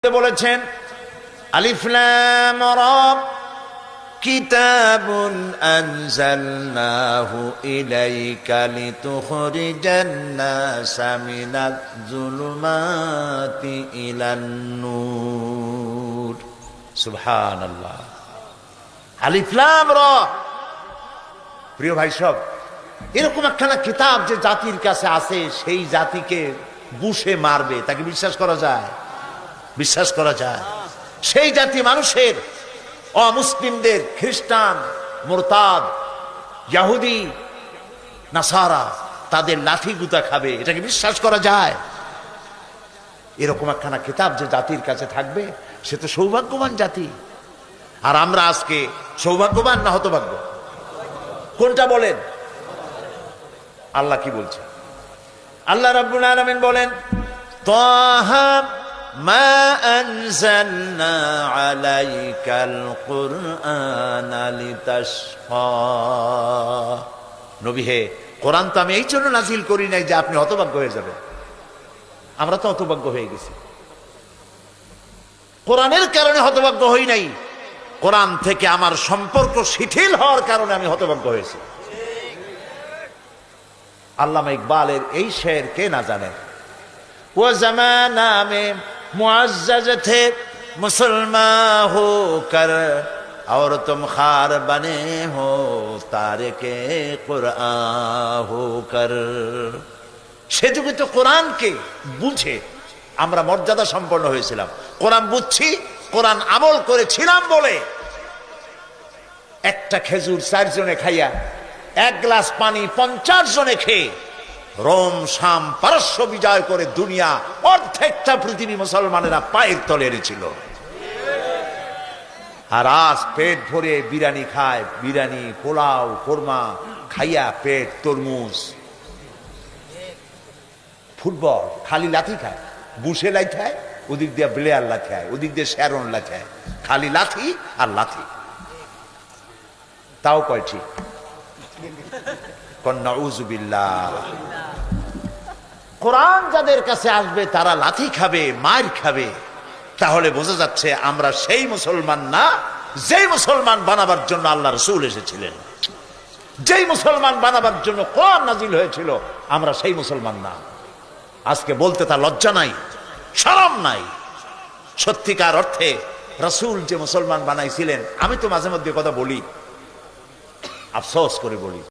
বলেছেন আলিফ লাম রা কিতাবুন আনজালনাহু ইলাইকা লিতুখরিজান নাসা মিনাজ যুলুমাতি ইলান নূর। সুবহানাল্লাহ। আলিফ লাম রা। প্রিয় ভাই সব, এরকম একখানা কিতাব যে জাতির কাছে আছে, সেই জাতিকে বুশে মারবে, তাকে বিশ্বাস করা যায়? বিশ্বাস করা যায়? সেই জাতি মানুষের, অমুসলিমদের, খ্রিস্টান, মুরতাদ, ইহুদি, নাসারা, তাদের লাঠি গুতা খাবে, এটাকে বিশ্বাস করা যায়? এরকম একখানা কিতাব যে জাতির কাছে থাকবে, সে তো সৌভাগ্যবান জাতি। আর আমরা আজকে সৌভাগ্যবান না হতভাগ্য? কোনটা বলেন? আল্লাহ কি বলছে? আল্লাহ রাব্বুল আলামিন বলেন, তাহা মা আনজালনা আলাইকাল কুরআনা লিতাশফা। নবী হে, কোরআন তো আমি এই জন্য নাজিল করি নাই যে আপনি হতভাগ্য হয়ে যাবেন। আমরা তো হতভাগ্য হয়ে গেছি। কোরআনের কারণে হতভাগ্য হই নাই, কোরআন থেকে আমার সম্পর্ক শিথিল হওয়ার কারণে আমি হতভাগ্য হয়েছি। আল্লামা ইকবালের এই শের কে না জানে? वो जमाना में मुअज़्ज़ज़ थे मुसलमान होकर और तुम खार बने हो तारिके कुरआन होकर। সে যুগে তো কোরআনকে বুঝে আমরা মর্যাদা সম্পন্ন হয়েছিলাম। কোরআন বুঝছি, কোরআন আমল করেছিলাম বলে একটা খেজুর 4 জনে খাইয়া, 1 গ্লাস পানি 50 জনে খেয়ে রোম, শাম, পারস্য বিজয় করে দুনিয়া অর্ধেকটা পৃথিবী মুসলমানেরা পায়ের তলে এনেছিল। আর আজ পেট ভরে বিরিয়ানি খায়, বিরিয়ানি, পোলাও, কোরমা খাইয়া পেট তরমুজ, ফুটবল, খালি লাথি খায়। বুশে লাথি, ওদিক দিয়ে ব্লেয়ার লাথি, ওদিক দিয়ে শ্যারন লাথি, খালি লাথি আর লাথি। তাও কয় ঠিক? কোরআন যাদের কাছে আসবে তারা লাথি খাবে, মার খাবে। তাহলে বোঝা যাচ্ছে আমরা সেই মুসলমান না যেই মুসলমান বানাবার জন্য আল্লাহ রাসূল এসেছিলেন। যেই মুসলমান বানাবার জন্য কোরআন নাজিল হয়েছিল, আমরা সেই মুসলমান না। আজকে বলতে তার লজ্জা নাই, শরম নাই। সত্যিকার অর্থে রাসূল যে মুসলমান বানাইছিলেন, আমি তো মাঝে মধ্যে কথা বলি, আফসোস করে বলি।